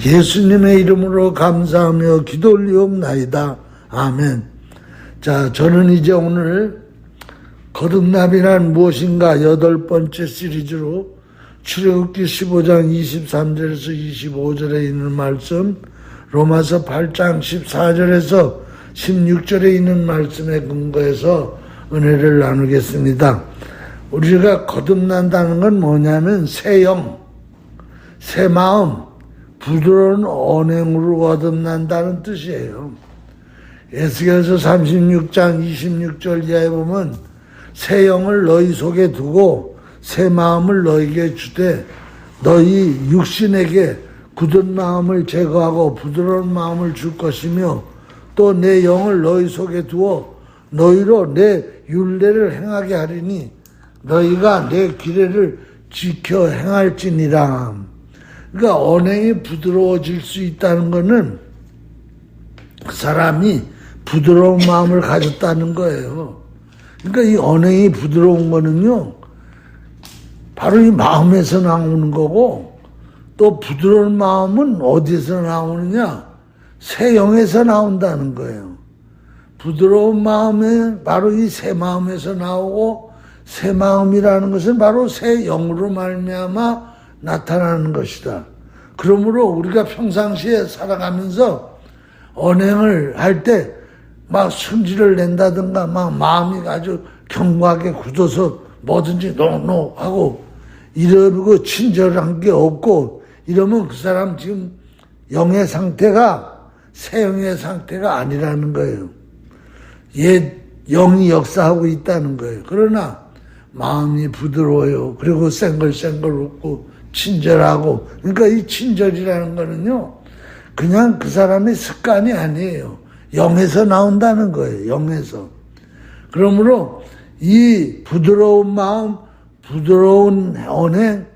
예수님의 이름으로 감사하며 기도 올리옵나이다. 아멘. 자, 저는 이제 오늘 거듭남이란 무엇인가 8번째 시리즈로 출애굽기 15장 23절에서 25절에 있는 말씀, 로마서 8장 14절에서 16절에 있는 말씀에 근거해서 은혜를 나누겠습니다. 우리가 거듭난다는 건 뭐냐면 새 영, 새 마음, 부드러운 언행으로 거듭난다는 뜻이에요. 에스겔서 36장 26절 이하에 보면 새 영을 너희 속에 두고 새 마음을 너희에게 주되 너희 육신에게 굳은 마음을 제거하고 부드러운 마음을 줄 것이며 또 내 영을 너희 속에 두어 너희로 내 율례를 행하게 하리니 너희가 내 규례를 지켜 행할지니라. 그러니까 언행이 부드러워질 수 있다는 것은 그 사람이 부드러운 마음을 가졌다는 거예요. 그러니까 이 언행이 부드러운 거는요, 바로 이 마음에서 나오는 거고, 또 부드러운 마음은 어디서 나오느냐? 새 영에서 나온다는 거예요. 부드러운 마음은 바로 이 새 마음에서 나오고, 새 마음이라는 것은 바로 새 영으로 말미암아 나타나는 것이다. 그러므로 우리가 평상시에 살아가면서 언행을 할 때 막 승질을 낸다든가 막 마음이 아주 견고하게 굳어서 뭐든지 노노 하고 이러고 친절한 게 없고 이러면 그 사람 지금 영의 상태가 새 영의 상태가 아니라는 거예요. 옛 영이 역사하고 있다는 거예요. 그러나 마음이 부드러워요. 그리고 쌩글쌩글 웃고 친절하고, 그러니까 이 친절이라는 거는요, 그냥 그 사람의 습관이 아니에요. 영에서 나온다는 거예요. 영에서. 그러므로 이 부드러운 마음, 부드러운 언행,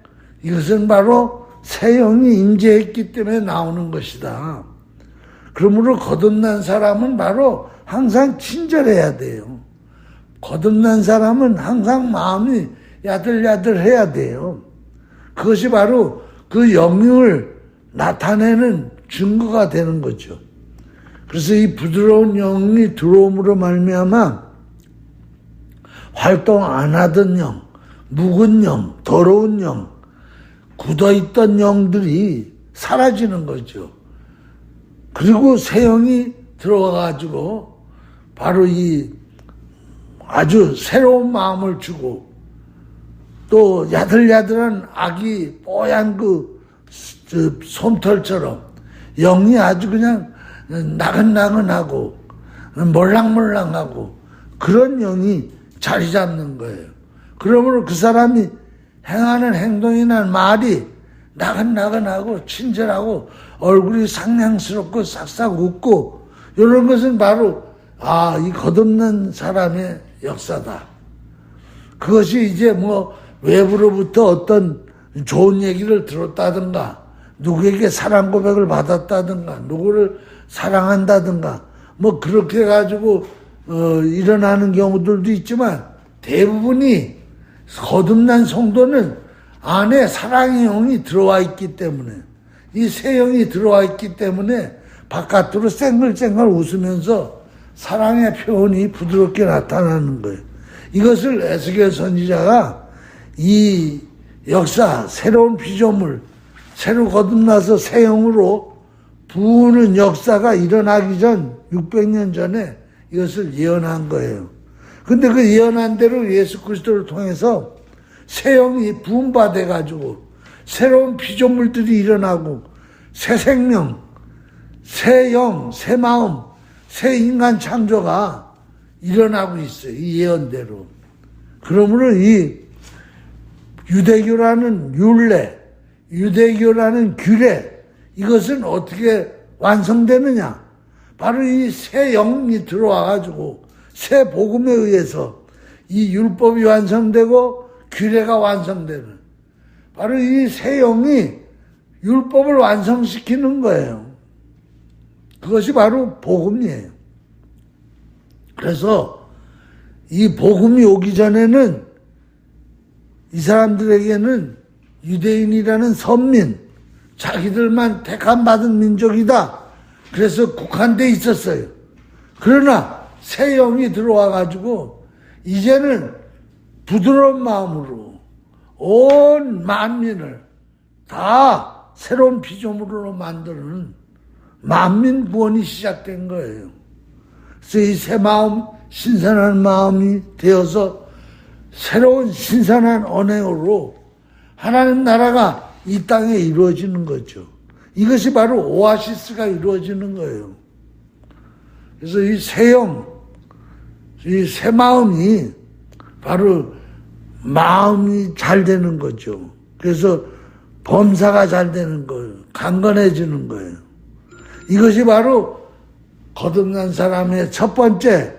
이것은 바로 새 영이 임재했기 때문에 나오는 것이다. 그러므로 거듭난 사람은 바로 항상 친절해야 돼요. 거듭난 사람은 항상 마음이 야들야들해야 돼요. 그것이 바로 그 영을 나타내는 증거가 되는 거죠. 그래서 이 부드러운 영이 들어옴으로 말미암아 활동 안 하던 영, 묵은 영, 더러운 영, 굳어있던 영들이 사라지는 거죠. 그리고 새 영이 들어와가지고 바로 이 아주 새로운 마음을 주고 또 야들야들한 아기 뽀얀 그 솜털처럼 영이 아주 그냥 나긋나긋하고 몰랑몰랑하고 그런 영이 자리 잡는 거예요. 그러므로 그 사람이 행하는 행동이나 말이 나긋나긋하고 친절하고 얼굴이 상냥스럽고 싹싹 웃고 이런 것은 바로 이 거듭난 사람의 역사다. 그것이 이제 뭐 외부로부터 어떤 좋은 얘기를 들었다든가 누구에게 사랑 고백을 받았다든가 누구를 사랑한다든가 뭐 그렇게 가지고 일어나는 경우들도 있지만 대부분이 거듭난 성도는 안에 사랑의 영이 들어와 있기 때문에 이 새 영이 들어와 있기 때문에 바깥으로 쌩글쌩글 웃으면서 사랑의 표현이 부드럽게 나타나는 거예요. 이것을 에스겔 선지자가 이 역사, 새로운 피조물, 새로 거듭나서 새 영으로 부으는 역사가 일어나기 전 600년 전에 이것을 예언한 거예요. 근데 그 예언한 대로 예수 그리스도를 통해서 새 영이 부음받아 가지고 새로운 피조물들이 일어나고 새 생명, 새 영, 새 마음, 새 인간 창조가 일어나고 있어요. 이 예언대로. 그러므로 이 유대교라는 율례, 유대교라는 규례, 이것은 어떻게 완성되느냐? 바로 이 새 영이 들어와가지고 새 복음에 의해서 이 율법이 완성되고 규례가 완성되는 바로 이 새 영이 율법을 완성시키는 거예요. 그것이 바로 복음이에요. 그래서 이 복음이 오기 전에는 이 사람들에게는 유대인이라는 선민, 자기들만 택함받은 민족이다. 그래서 국한돼 있었어요. 그러나 새 영이 들어와가지고 이제는 부드러운 마음으로 온 만민을 다 새로운 피조물로 만드는 만민 구원이 시작된 거예요. 그래서 이 새 마음, 신선한 마음이 되어서 새로운 신선한 언행으로 하나님 나라가 이 땅에 이루어지는 거죠. 이것이 바로 오아시스가 이루어지는 거예요. 그래서 이 새 영, 이 새 마음이 바로 마음이 잘 되는 거죠. 그래서 범사가 잘 되는 거예요. 강건해지는 거예요. 이것이 바로 거듭난 사람의 첫 번째,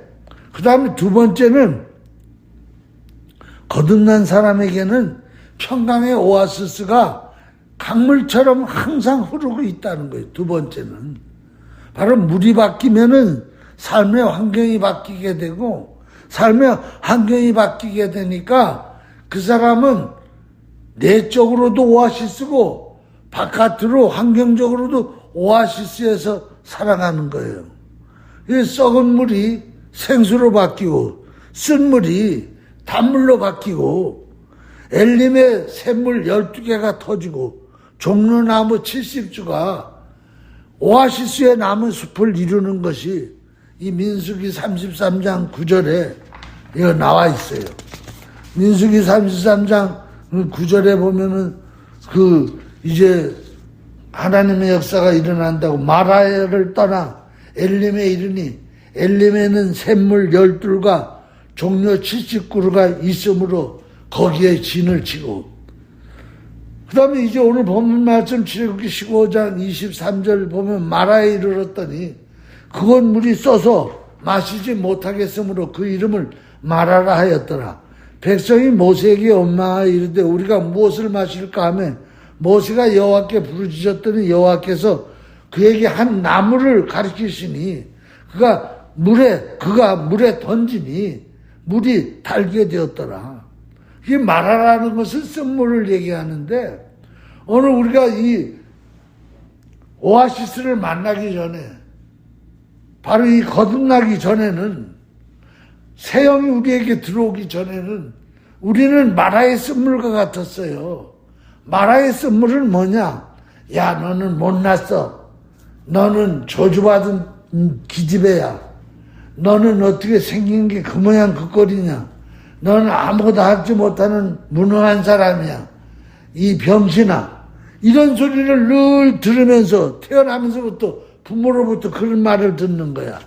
그 다음에 두 번째는 거듭난 사람에게는 평강의 오아시스가 강물처럼 항상 흐르고 있다는 거예요. 두 번째는 바로 물이 바뀌면은 삶의 환경이 바뀌게 되고, 삶의 환경이 바뀌게 되니까 그 사람은 내적으로도 오아시스고 바깥으로 환경적으로도 오아시스에서 살아가는 거예요. 이 썩은 물이 생수로 바뀌고 쓴 물이 단물로 바뀌고 엘림의 샘물 12개가 터지고 종려나무 70주가 오아시스의 나무 숲을 이루는 것이 이 민수기 33장 9절에 이거 나와 있어요. 민수기 33장 9절에 보면은 이제 하나님의 역사가 일어난다고 마라야를 떠나 엘림에 이르니 엘림에는 샘물 12과 종려 70그루가 있으므로 거기에 진을 치고, 그 다음에 이제 오늘 본문 말씀 출애굽기 15장 23절 보면 마라에 이르렀더니 그건 물이 써서 마시지 못하겠으므로 그 이름을 마라라 하였더라. 백성이 모세에게 원망하여 이르되 우리가 무엇을 마실까 하며 모세가 여호와께 부르짖었더니 여호와께서 그에게 한 나무를 가리키시니 그가 물에 던지니 물이 달게 되었더라. 이게 마라라는 것은 쓴물을 얘기하는데, 오늘 우리가 이 오아시스를 만나기 전에, 바로 이 거듭나기 전에는, 새 영이 우리에게 들어오기 전에는 우리는 마라의 쓴물과 같았어요. 마라의 쓴물은 뭐냐? 야, 너는 못났어. 너는 저주받은 기집애야. 너는 어떻게 생긴 게 그 모양 그 꼴이냐? 너는 아무것도 하지 못하는 무능한 사람이야. 이 병신아. 이런 소리를 늘 들으면서 태어나면서부터 부모로부터 그런 말을 듣는 거야.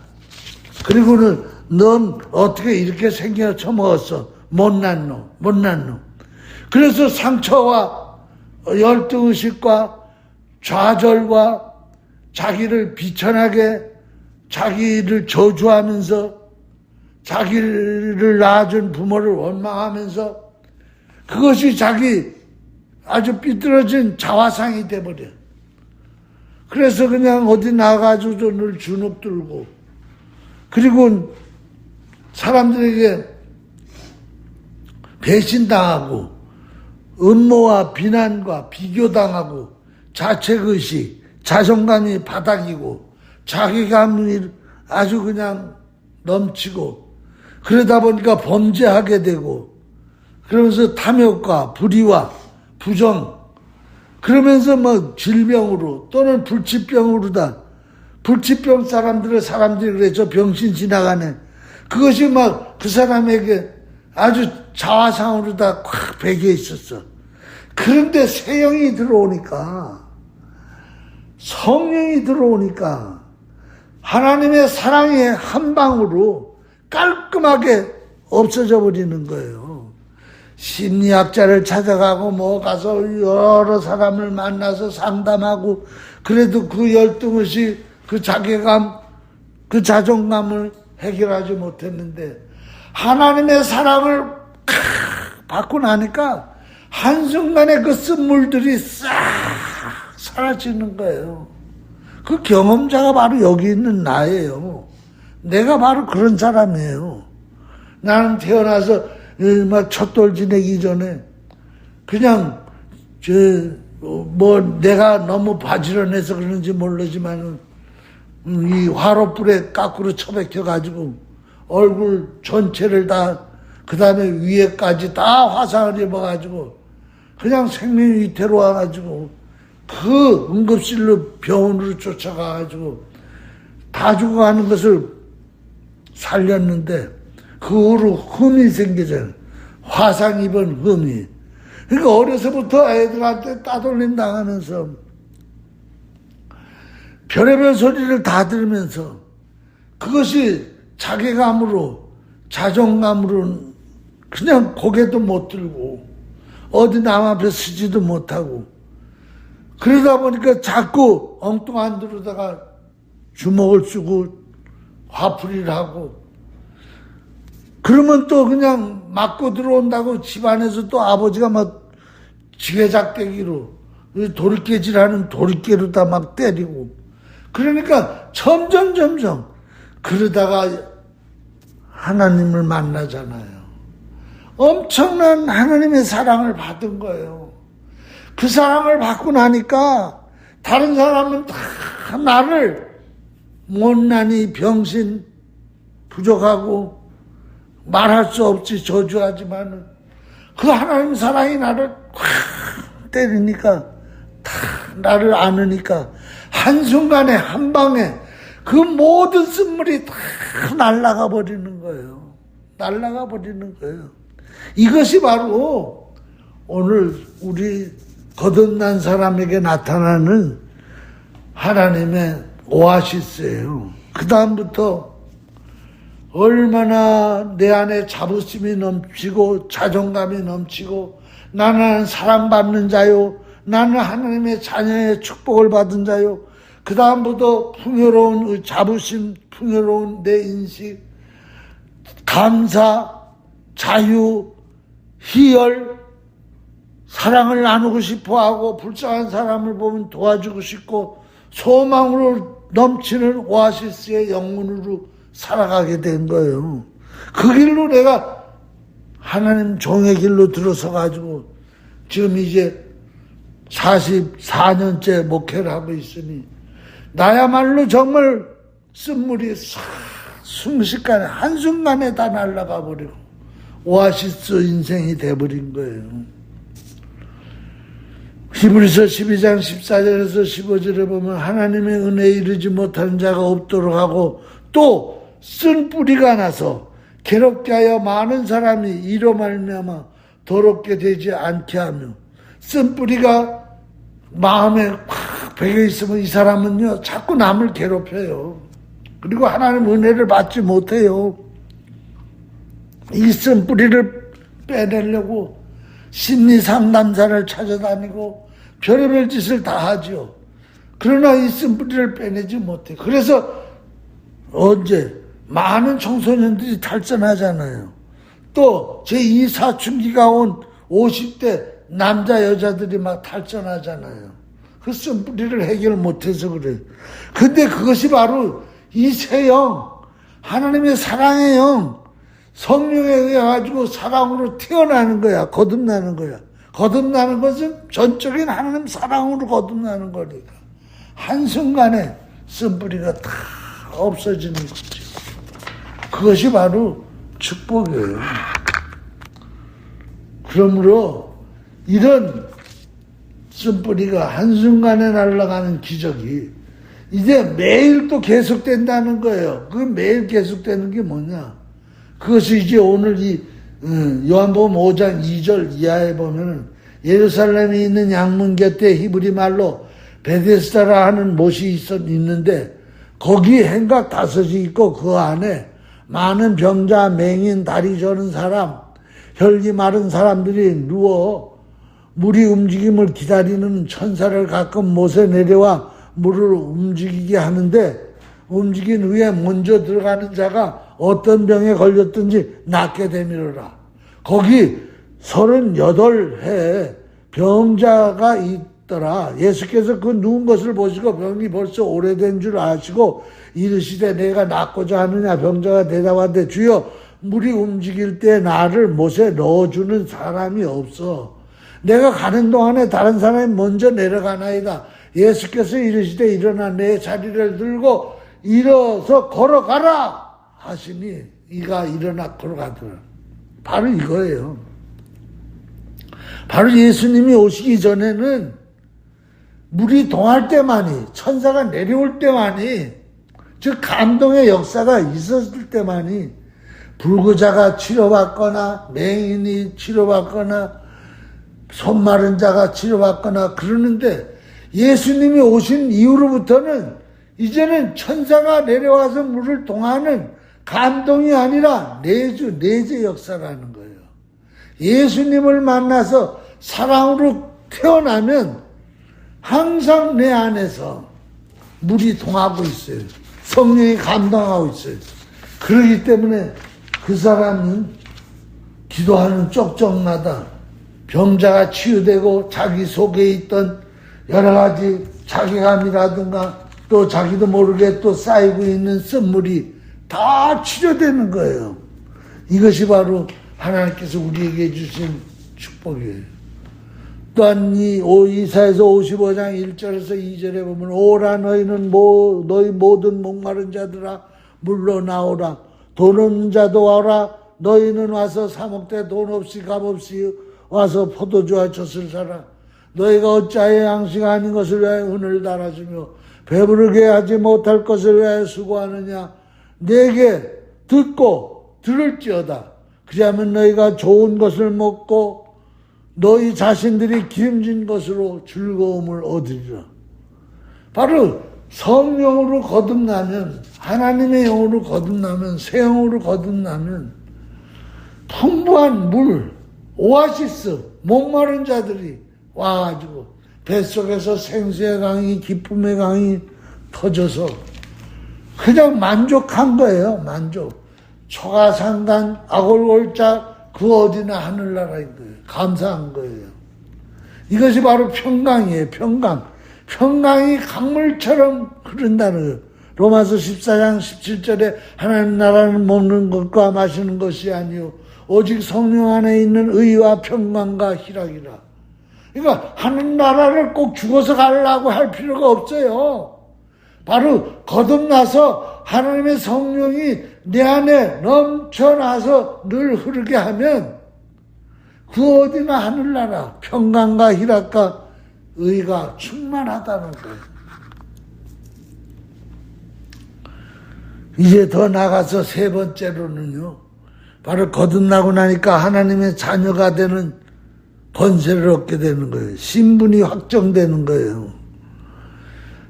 그리고는 넌 어떻게 이렇게 생겨 처먹었어? 못난 놈. 그래서 상처와 열등의식과 좌절과 자기를 비천하게, 자기를 저주하면서 자기를 낳아준 부모를 원망하면서 그것이 자기 아주 삐뚤어진 자화상이 돼버려. 그래서 그냥 어디 나가가지고 늘 주눅 들고, 그리고 사람들에게 배신당하고 음모와 비난과 비교당하고 자책의식, 자존감이 바닥이고 자기감이 아주 그냥 넘치고, 그러다 보니까 범죄하게 되고, 그러면서 탐욕과 불의와 부정, 그러면서 뭐 질병으로 또는 불치병으로다. 불치병 사람들이 그래, 저 병신 지나가네. 그것이 막 그 사람에게 아주 자화상으로 다 콱 배겨 있었어. 그런데 새 영이 들어오니까, 성령이 들어오니까 하나님의 사랑의 한 방으로 깔끔하게 없어져 버리는 거예요. 심리학자를 찾아가고 뭐 가서 여러 사람을 만나서 상담하고, 그래도 그 열등의식, 그 자괴감, 그 자존감을 해결하지 못했는데 하나님의 사랑을 받고 나니까 한순간에 그 쓴물들이 싹 사라지는 거예요. 그 경험자가 바로 여기 있는 나예요. 내가 바로 그런 사람이에요. 나는 태어나서 막 첫돌 지내기 전에 그냥 뭐 내가 너무 바지런해서 그런지 모르지만 이 화롯불에 까꾸로 처박혀가지고 얼굴 전체를 다 그 다음에 위에까지 다 화상을 입어가지고 그냥 생명이 위태로워가지고 그 응급실로 병원으로 쫓아가가지고 다 죽어가는 것을 살렸는데 그 후로 흠이 생기잖아요. 화상 입은 흠이. 그러니까 어려서부터 애들한테 따돌림 당하면서 별의별 소리를 다 들으면서 그것이 자괴감으로 자존감으로 그냥 고개도 못 들고 어디 남 앞에 서지도 못하고 그러다 보니까 자꾸 엉뚱한 데로다가 주먹을 쓰고 화풀이를 하고 그러면 또 그냥 맞고 들어온다고 집안에서 또 아버지가 막 지게작대기로 돌깨질하는 돌깨로 다 막 때리고 그러니까 점점 그러다가 하나님을 만나잖아요. 엄청난 하나님의 사랑을 받은 거예요. 그 사랑을 받고 나니까 다른 사람은 다 나를 못난이 병신 부족하고 말할 수 없이 저주하지만 그 하나님 사랑이 나를 확 때리니까 다 나를 안으니까 한순간에 한방에 그 모든 쓴물이 다 날아가 버리는 거예요. 날아가 버리는 거예요. 이것이 바로 오늘 우리 거듭난 사람에게 나타나는 하나님의 오아시스예요. 그 다음부터 얼마나 내 안에 자부심이 넘치고 자존감이 넘치고 나는 사랑받는 자요. 나는 하나님의 자녀의 축복을 받은 자요. 그 다음부터 풍요로운 자부심, 풍요로운 내 인식, 감사, 자유, 희열, 사랑을 나누고 싶어하고 불쌍한 사람을 보면 도와주고 싶고 소망으로 넘치는 오아시스의 영혼으로 살아가게 된 거예요. 그 길로 내가 하나님 종의 길로 들어서 가지고 지금 이제 44년째 목회를 하고 있으니 나야말로 정말 쓴물이 순식간에 한순간에 다 날아가 버리고 오아시스 인생이 돼버린 거예요. 히브리서 12장 14절에서 15절에 보면 하나님의 은혜에 이르지 못하는 자가 없도록 하고 또 쓴 뿌리가 나서 괴롭게 하여 많은 사람이 이로 말미암아 더럽게 되지 않게 하며 쓴 뿌리가 마음에 확 배겨 있으면 이 사람은요 자꾸 남을 괴롭혀요. 그리고 하나님 은혜를 받지 못해요. 이 쓴 뿌리를 빼내려고 심리 상담사를 찾아다니고 별의별 짓을 다 하죠. 그러나 이 쓴 뿌리를 빼내지 못해. 그래서 언제 많은 청소년들이 탈선하잖아요. 또 제2 사춘기가 온 50대 남자 여자들이 막 탈선하잖아요. 그 쓴 뿌리를 해결 못해서 그래. 근데 그것이 바로 이 새 영, 하나님의 사랑의 영, 성령에 의해 가지고 사랑으로 태어나는 거야. 거듭나는 거야. 거듭나는 것은 전적인 하나님 사랑으로 거듭나는 거니까. 한순간에 쓴 뿌리가 다 없어지는 거죠. 그것이 바로 축복이에요. 그러므로 이런 쓴뿌리가 한순간에 날아가는 기적이 이제 매일 또 계속된다는 거예요. 그 매일 계속되는 게 뭐냐? 그것이 이제 오늘 이 요한복음 5장 2절 이하에 보면은 예루살렘에 있는 양문 곁에 히브리 말로 베데스다라 하는 못이 있는데 거기 행각 5이 있고 그 안에 많은 병자, 맹인, 다리 저는 사람, 혈기 마른 사람들이 누워 물이 움직임을 기다리는 천사를 가끔 못에 내려와 물을 움직이게 하는데 움직인 후에 먼저 들어가는 자가 어떤 병에 걸렸든지 낫게 되미르라. 거기 38해 병자가 있더라. 예수께서 그 누운 것을 보시고 병이 벌써 오래된 줄 아시고 이르시되 내가 낫고자 하느냐. 병자가 대답하되 주여 물이 움직일 때 나를 못에 넣어주는 사람이 없어. 내가 가는 동안에 다른 사람이 먼저 내려가나이다. 예수께서 이르시되 일어나 내 자리를 들고 일어서 걸어가라 하시니 이가 일어나 걸어가더라. 바로 이거예요. 바로 예수님이 오시기 전에는 물이 동할 때만이, 천사가 내려올 때만이, 즉 감동의 역사가 있었을 때만이 불구자가 치료받거나 맹인이 치료받거나 손 마른 자가 치료받거나 그러는데, 예수님이 오신 이후로부터는 이제는 천사가 내려와서 물을 동하는 감동이 아니라 내재 역사라는 거예요. 예수님을 만나서 사랑으로 태어나면 항상 내 안에서 물이 동하고 있어요. 성령이 감동하고 있어요. 그렇기 때문에 그 사람은 기도하는 쪽쪽마다 병자가 치유되고 자기 속에 있던 여러 가지 자괴감이라든가 또 자기도 모르게 또 쌓이고 있는 쓴물이 다 치료되는 거예요. 이것이 바로 하나님께서 우리에게 주신 축복이에요. 또한 이사야서 55장 1절에서 2절에 보면 오라 너희는 너희 모든 목마른 자들아 물러 나오라. 돈 없는 자도 와라. 너희는 와서 사 먹되 돈 없이 값없이 와서 포도주와 젖을 사라. 너희가 어찌하여 양식 아닌 것을 위하여 은을 달아주며 배부르게 하지 못할 것을 위하여 수고하느냐. 내게 듣고 들을지어다. 그리하면 너희가 좋은 것을 먹고 너희 자신들이 기름진 것으로 즐거움을 얻으리라. 바로 성령으로 거듭나면, 하나님의 영으로 거듭나면, 새 영으로 거듭나면 풍부한 물, 오아시스, 목마른 자들이 와가지고 뱃속에서 생수의 강이, 기쁨의 강이 터져서 그냥 만족한 거예요. 만족. 초가상간, 아골골짝 그 어디나 하늘나라인 거예요. 감사한 거예요. 이것이 바로 평강이에요. 평강. 평강이 강물처럼 흐른다는 거예요. 로마서 14장 17절에 하나님 나라는 먹는 것과 마시는 것이 아니요 오직 성령 안에 있는 의와 평강과 희락이라. 그러니까 하는 나라를 꼭 죽어서 가려고 할 필요가 없어요. 바로 거듭나서 하나님의 성령이 내 안에 넘쳐나서 늘 흐르게 하면 그 어디나 하늘나라 평강과 희락과 의가 충만하다는 거예요. 이제 더 나가서 세 번째로는요, 바로 거듭나고 나니까 하나님의 자녀가 되는 권세를 얻게 되는 거예요. 신분이 확정되는 거예요.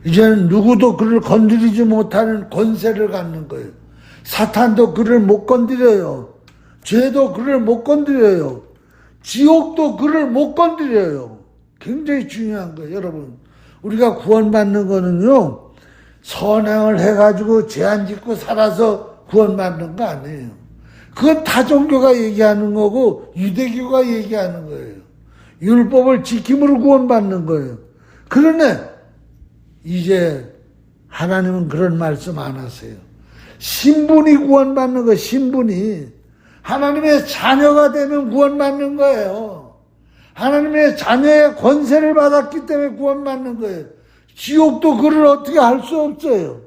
이제는 누구도 그를 건드리지 못하는 권세를 갖는 거예요. 사탄도 그를 못 건드려요. 죄도 그를 못 건드려요. 지옥도 그를 못 건드려요. 굉장히 중요한 거예요, 여러분. 우리가 구원받는 거는요, 선행을 해가지고 죄안 짓고 살아서 구원받는 거 아니에요. 그건 타 종교가 얘기하는 거고 유대교가 얘기하는 거예요. 율법을 지킴으로 구원받는 거예요. 그러네 이제 하나님은 그런 말씀 안 하세요. 신분이 구원받는 거, 신분이 하나님의 자녀가 되면 구원받는 거예요. 하나님의 자녀의 권세를 받았기 때문에 구원받는 거예요. 지옥도 그를 어떻게 할 수 없어요.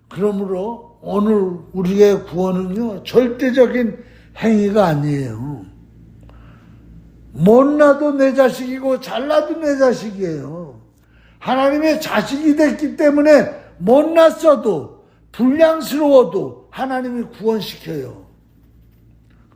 그러므로 오늘 우리의 구원은요, 절대적인 행위가 아니에요. 못나도 내 자식이고 잘나도 내 자식이에요. 하나님의 자식이 됐기 때문에 못났어도 불량스러워도 하나님이 구원시켜요.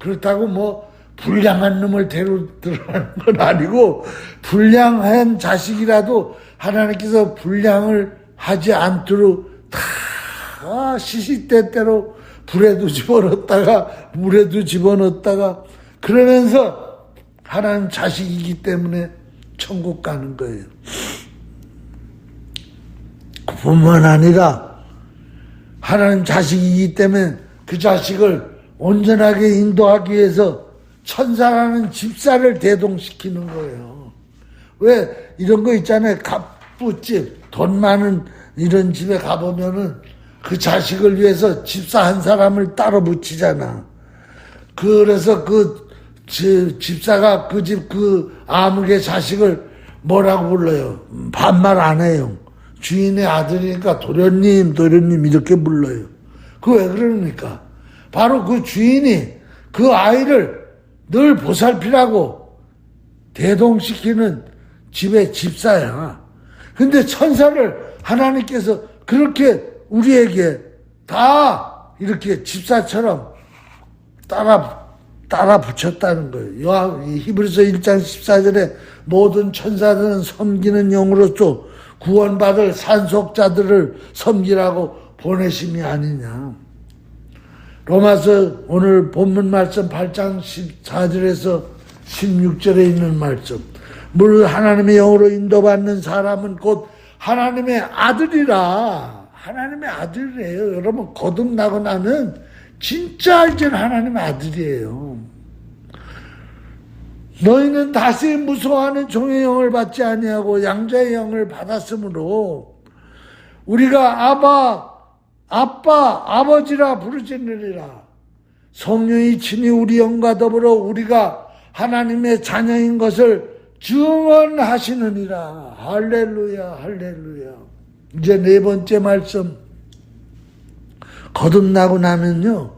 그렇다고 뭐 불량한 놈을 데려들어가는 건 아니고, 불량한 자식이라도 하나님께서 불량을 하지 않도록 다 시시때때로 불에도 집어넣었다가 물에도 집어넣었다가 그러면서 하나님 자식이기 때문에 천국 가는 거예요. 뿐만 아니라 하나님 자식이기 때문에 그 자식을 온전하게 인도하기 위해서 천사라는 집사를 대동시키는 거예요. 왜 이런 거 있잖아요. 갑부집, 돈 많은 이런 집에 가보면은 그 자식을 위해서 집사 한 사람을 따로 붙이잖아. 그래서 그 집사가 그 집 그 아무개 자식을 뭐라고 불러요? 반말 안 해요. 주인의 아들이니까 도련님 이렇게 불러요. 그거 왜 그러니까? 바로 그 주인이 그 아이를 늘 보살피라고 대동시키는 집의 집사야. 근데 천사를 하나님께서 그렇게 우리에게 다 이렇게 집사처럼 따라 붙였다는 거예요. 히브리서 1장 14절에 모든 천사들은 섬기는 영으로서 구원받을 산속자들을 섬기라고 보내심이 아니냐. 로마서 오늘 본문 말씀 8장 14절에서 16절에 있는 말씀. 물 하나님의 영으로 인도받는 사람은 곧 하나님의 아들이라. 하나님의 아들이래요. 여러분 거듭나고 나면 진짜 이제 하나님의 아들이에요. 너희는 다시 무서워하는 종의 영을 받지 아니하고 양자의 영을 받았으므로 우리가 아빠, 아버지라 부르짖느니라. 성령이 친히 우리 영과 더불어 우리가 하나님의 자녀인 것을 증언하시느니라. 할렐루야, 할렐루야. 이제 네 번째 말씀. 거듭나고 나면요,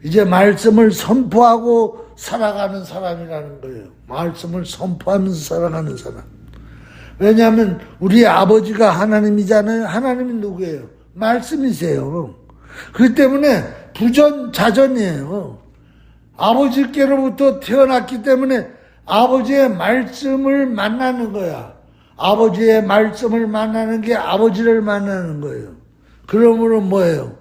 이제 말씀을 선포하고 살아가는 사람이라는 거예요. 말씀을 선포하면서 살아가는 사람. 왜냐하면 우리 아버지가 하나님이잖아요. 하나님이 누구예요? 말씀이세요. 그렇기 때문에 부전자전이에요. 아버지께로부터 태어났기 때문에 아버지의 말씀을 만나는 거야. 아버지의 말씀을 만나는 게 아버지를 만나는 거예요. 그러므로 뭐예요?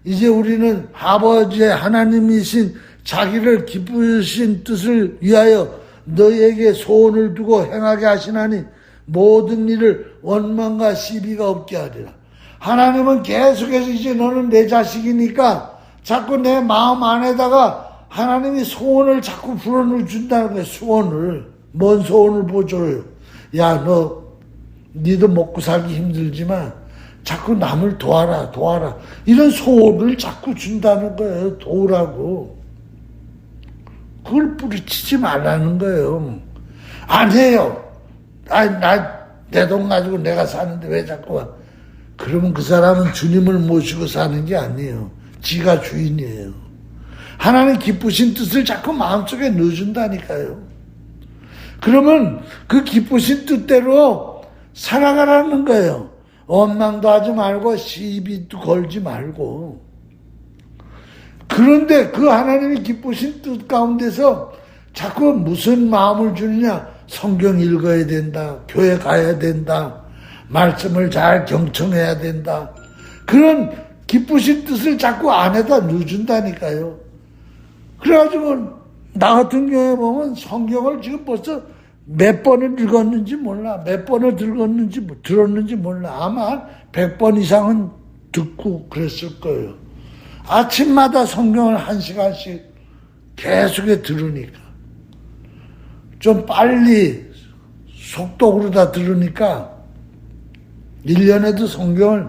이제 우리는 아버지의 하나님이신 자기를 기쁘신 뜻을 위하여 너희에게 소원을 두고 행하게 하시나니 모든 일을 원망과 시비가 없게 하리라. 하나님은 계속해서 이제 너는 내 자식이니까 자꾸 내 마음 안에다가 하나님이 소원을 자꾸 불어넣어준다는 거예요. 소원을. 뭔 소원을 보여줘요? 야, 니도 먹고 살기 힘들지만 자꾸 남을 도와라. 이런 소원을 자꾸 준다는 거예요. 도우라고. 그걸 뿌리치지 말라는 거예요. 안 해요. 내 돈 가지고 내가 사는데 왜 자꾸 와. 그러면 그 사람은 주님을 모시고 사는 게 아니에요. 지가 주인이에요. 하나님 기쁘신 뜻을 자꾸 마음속에 넣어준다니까요. 그러면 그 기쁘신 뜻대로 살아가라는 거예요. 원망도 하지 말고 시비도 걸지 말고. 그런데 그 하나님이 기쁘신 뜻 가운데서 자꾸 무슨 마음을 주느냐. 성경 읽어야 된다. 교회 가야 된다. 말씀을 잘 경청해야 된다. 그런 기쁘신 뜻을 자꾸 안에다 넣어준다니까요. 그래가지고 나 같은 경우에 보면 성경을 지금 벌써 몇 번을 읽었는지 몰라. 몇 번을 들었는지 몰라. 아마 100번 이상은 듣고 그랬을 거예요. 아침마다 성경을 1시간씩 계속해 들으니까. 좀 빨리 속독으로 다 들으니까 1년에도 성경을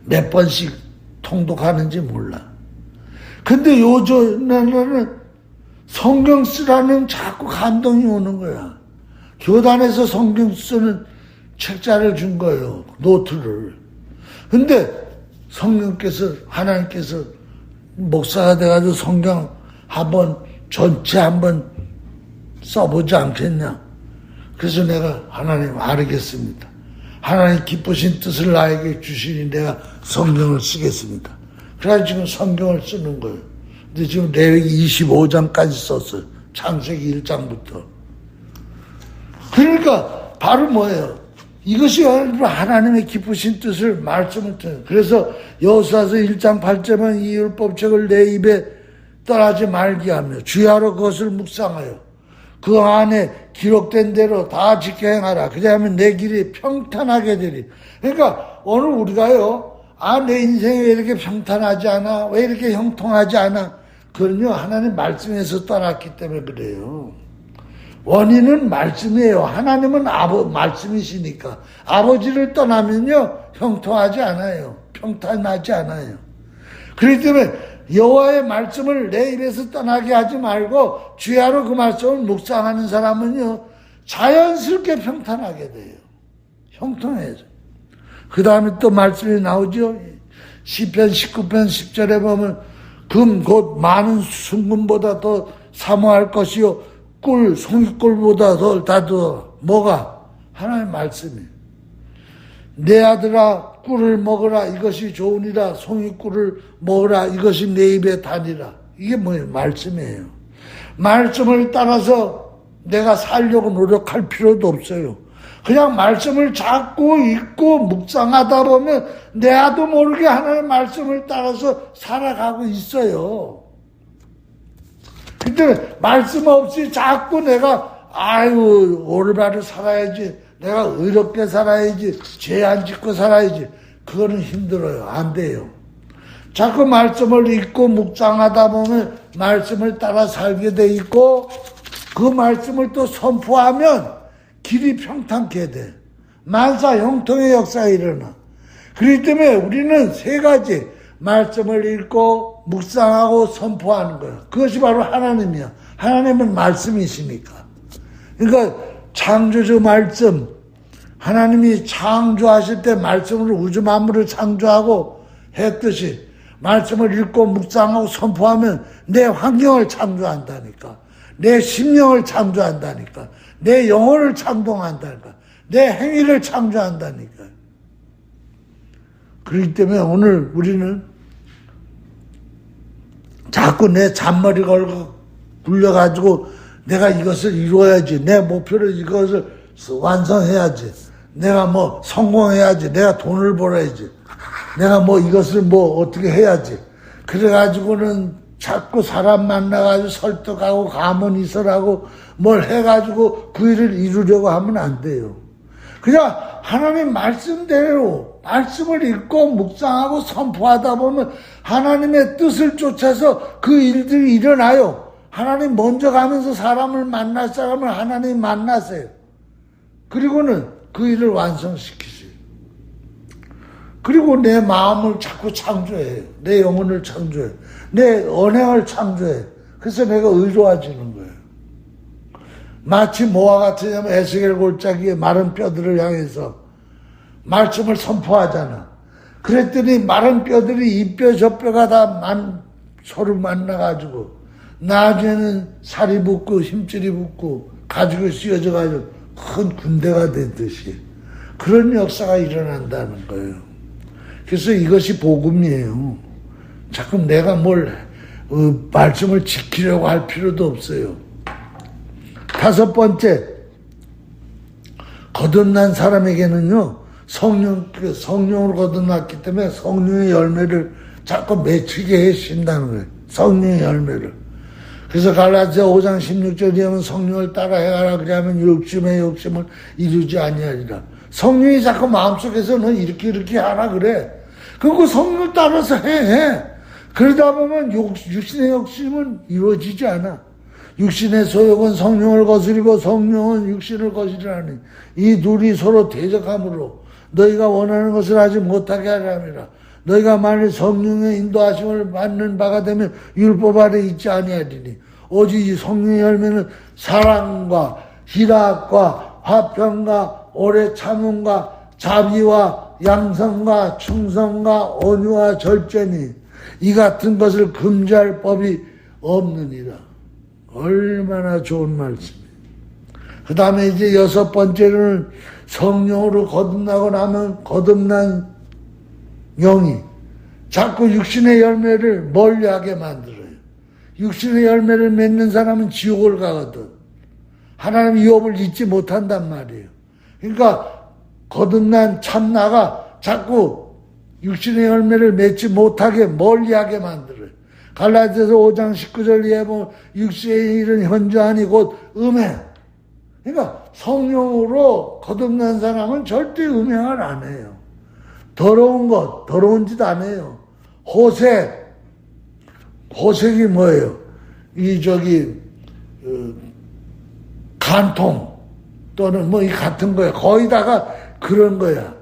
몇 번씩 통독하는지 몰라. 근데 요즘에는 성경 쓰라는 자꾸 감동이 오는 거야. 교단에서 성경 쓰는 책자를 준 거예요. 노트를. 근데 하나님께서 목사가 돼가지고 성경 전체 한번 써보지 않겠냐. 그래서 내가 하나님 알겠습니다. 하나님 기쁘신 뜻을 나에게 주시니 내가 성경을 쓰겠습니다. 그래서 지금 성경을 쓰는 거예요. 근데 지금 레위기 25장까지 썼어요. 창세기 1장부터. 그러니까 바로 뭐예요? 이것이 하나님의 기쁘신 뜻을 말씀을 듣는. 그래서 여호수아서 1장 8절은 이 율법책을 내 입에 떠나지 말게 하며 주야로 그것을 묵상하여 그 안에 기록된 대로 다 지켜 행하라. 그래야면 내 길이 평탄하게 되리. 그러니까 오늘 우리가요, 내 인생이 왜 이렇게 평탄하지 않아? 왜 이렇게 형통하지 않아? 그건요, 하나님 말씀에서 떠났기 때문에 그래요. 원인은 말씀이에요. 하나님은 말씀이시니까. 아버지를 떠나면요, 형통하지 않아요. 평탄하지 않아요. 그렇기 때문에 여호와의 말씀을 내 입에서 떠나게 하지 말고 주야로 그 말씀을 묵상하는 사람은요, 자연스럽게 평탄하게 돼요. 형통해져. 그 다음에 또 말씀이 나오죠. 시편 19편 10절에 보면 금 곧 많은 순금보다 더 사모할 것이요 꿀 송이꿀보다 더 다더 뭐가? 하나님의 말씀이에요. 내 아들아 꿀을 먹으라 이것이 좋으니라 송이꿀을 먹으라 이것이 내 입에 다니라. 이게 뭐예요? 말씀이에요. 말씀을 따라서 내가 살려고 노력할 필요도 없어요. 그냥 말씀을 자꾸 읽고 묵상하다 보면 내도 모르게 하나님의 말씀을 따라서 살아가고 있어요. 근데 말씀 없이 자꾸 내가 올바르게 살아야지, 내가 의롭게 살아야지, 죄 안 짓고 살아야지, 그거는 힘들어요. 안 돼요. 자꾸 말씀을 읽고 묵상하다 보면 말씀을 따라 살게 돼 있고 그 말씀을 또 선포하면 길이 평탄케 돼. 만사 형통의 역사가 일어나. 그렇기 때문에 우리는 세 가지 말씀을 읽고 묵상하고 선포하는 거예요. 그것이 바로 하나님이야. 하나님은 말씀이시니까. 그러니까 창조주 말씀, 하나님이 창조하실 때 말씀으로 우주 만물을 창조하고 했듯이 말씀을 읽고 묵상하고 선포하면 내 환경을 창조한다니까. 내 심령을 창조한다니까. 내 영혼을 창동한다니까. 내 행위를 창조한다니까. 그렇기 때문에 오늘 우리는 자꾸 내 잔머리 걸고 굴려가지고 내가 이것을 이루어야지. 내 목표를 이것을 완성해야지. 내가 뭐 성공해야지. 내가 돈을 벌어야지. 내가 뭐 이것을 뭐 어떻게 해야지. 그래가지고는 자꾸 사람 만나가지고 설득하고 가문이설하고 뭘 해가지고 그 일을 이루려고 하면 안 돼요. 그냥 하나님 말씀대로 말씀을 읽고 묵상하고 선포하다 보면 하나님의 뜻을 쫓아서 그 일들이 일어나요. 하나님 먼저 가면서 사람을 만날 사람을 하나님 만나세요. 그리고는 그 일을 완성시키세요. 그리고 내 마음을 자꾸 창조해요. 내 영혼을 창조해요. 내 언행을 창조해요. 그래서 내가 의로워지는 거예요. 마치 뭐와 같으냐면 에스겔 골짜기에 마른 뼈들을 향해서 말씀을 선포하잖아. 그랬더니 마른 뼈들이 이 뼈 저 뼈가 다 서로 만나가지고 나중에는 살이 붙고 힘줄이 붙고 가죽이 씌워져가지고 큰 군대가 되듯이 그런 역사가 일어난다는 거예요. 그래서 이것이 복음이에요. 자꾸 내가 말씀을 지키려고 할 필요도 없어요. 다섯 번째, 거듭난 사람에게는요, 성령으로 거듭났기 때문에 성령의 열매를 자꾸 맺히게 해신다는 거예요. 성령의 열매를. 그래서 갈라디아 5장 16절에 하면 성령을 따라 행하라 그러면 욕심을 이루지 아니하리라. 성령이 자꾸 마음속에서 너 이렇게 하라 그래. 그리고 성령을 따라서 해. 그러다 보면 육신의 욕심은 이루어지지 않아. 육신의 소욕은 성령을 거스리고 성령은 육신을 거스리라니 이 둘이 서로 대적함으로 너희가 원하는 것을 하지 못하게 하리라. 너희가 만일 성령의 인도하심을 받는 바가 되면 율법 아래 있지 아니하리니 오직 이 성령의 열매는 사랑과 희락과 화평과 오래 참음과 자비와 양성과 충성과 온유와 절제니 이 같은 것을 금지할 법이 없느니라. 얼마나 좋은 말씀이에요. 그 다음에 이제 여섯 번째로는 성령으로 거듭나고 나면 거듭난 영이 자꾸 육신의 열매를 멀리하게 만들어요. 육신의 열매를 맺는 사람은 지옥을 가거든. 하나님 유업을 잊지 못한단 말이에요. 그러니까 거듭난 참나가 자꾸 육신의 열매를 맺지 못하게 멀리하게 만들어요. 갈라디아서 5장 19절에 보면 육신의 일은 현저하니 곧 음행. 그러니까 성령으로 거듭난 사람은 절대 음행을 안 해요. 더러운 짓 안 해요. 호색이 뭐예요? 간통 또는 뭐 이 같은 거야. 거의 다가 그런 거야.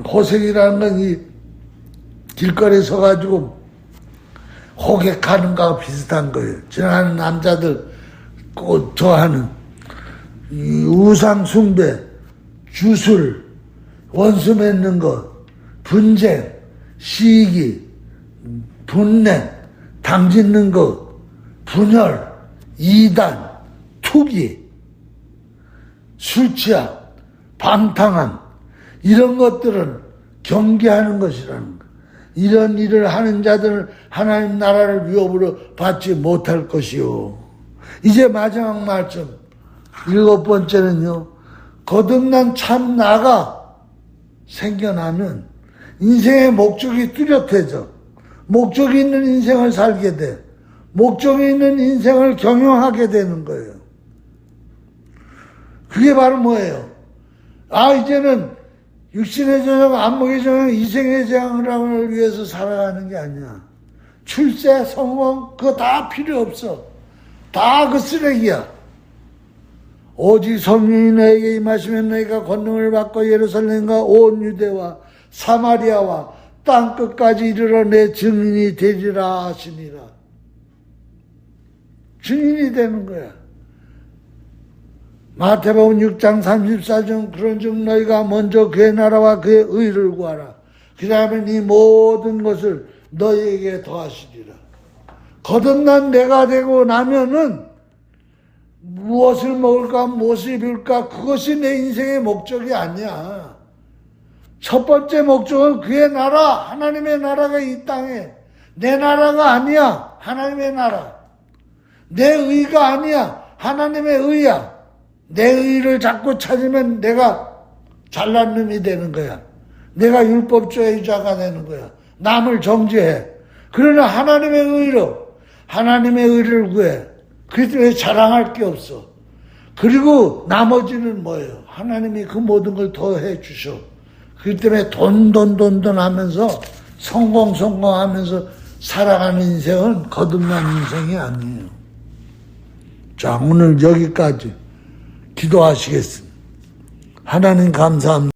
호색이라는 건 이 길거리에 서가지고 호객하는 거하고 비슷한 거예요. 지나가는 남자들 꼭 좋아하는 이 우상 숭배, 주술, 원수 맺는 것, 분쟁, 시기, 분냄, 당짓는 것, 분열, 이단, 투기, 술 취함, 방탕함, 이런 것들은 경계하는 것이라는 것. 이런 일을 하는 자들은 하나님 나라를 위협으로 받지 못할 것이요. 이제 마지막 말씀 7번째는요. 거듭난 참 나가 생겨나면 인생의 목적이 뚜렷해져. 목적이 있는 인생을 살게 돼. 목적이 있는 인생을 경영하게 되는 거예요. 그게 바로 뭐예요? 이제는 육신의 저녁, 안목의 저녁, 이생의 저녁을 위해서 살아가는 게 아니야. 출세, 성공, 그거 다 필요 없어. 다 그 쓰레기야. 오직 성령이 너에게 임하시면 너희가 권능을 받고 예루살렘과 온 유대와 사마리아와 땅 끝까지 이르러 내 증인이 되리라 하시니라. 증인이 되는 거야. 마태복음 6장 34절 그런즉 너희가 먼저 그의 나라와 그의 의를 구하라. 그 다음에 이 모든 것을 너희에게 더하시리라. 거듭난 내가 되고 나면은 무엇을 먹을까 무엇을 입을까 그것이 내 인생의 목적이 아니야. 첫 번째 목적은 그의 나라, 하나님의 나라가 이 땅에. 내 나라가 아니야. 하나님의 나라. 내 의가 아니야. 하나님의 의야. 내 의를 자꾸 찾으면 내가 잘난 놈이 되는 거야. 내가 율법주의자가 되는 거야. 남을 정죄해. 그러나 하나님의 의로, 하나님의 의를 구해. 그래서 왜 자랑할 게 없어. 그리고 나머지는 뭐예요? 하나님이 그 모든 걸 더해 주셔. 그렇기 때문에 돈 하면서 성공하면서 살아가는 인생은 거듭난 인생이 아니에요. 자, 오늘 여기까지 기도하시겠습니다. 하나님 감사합니다.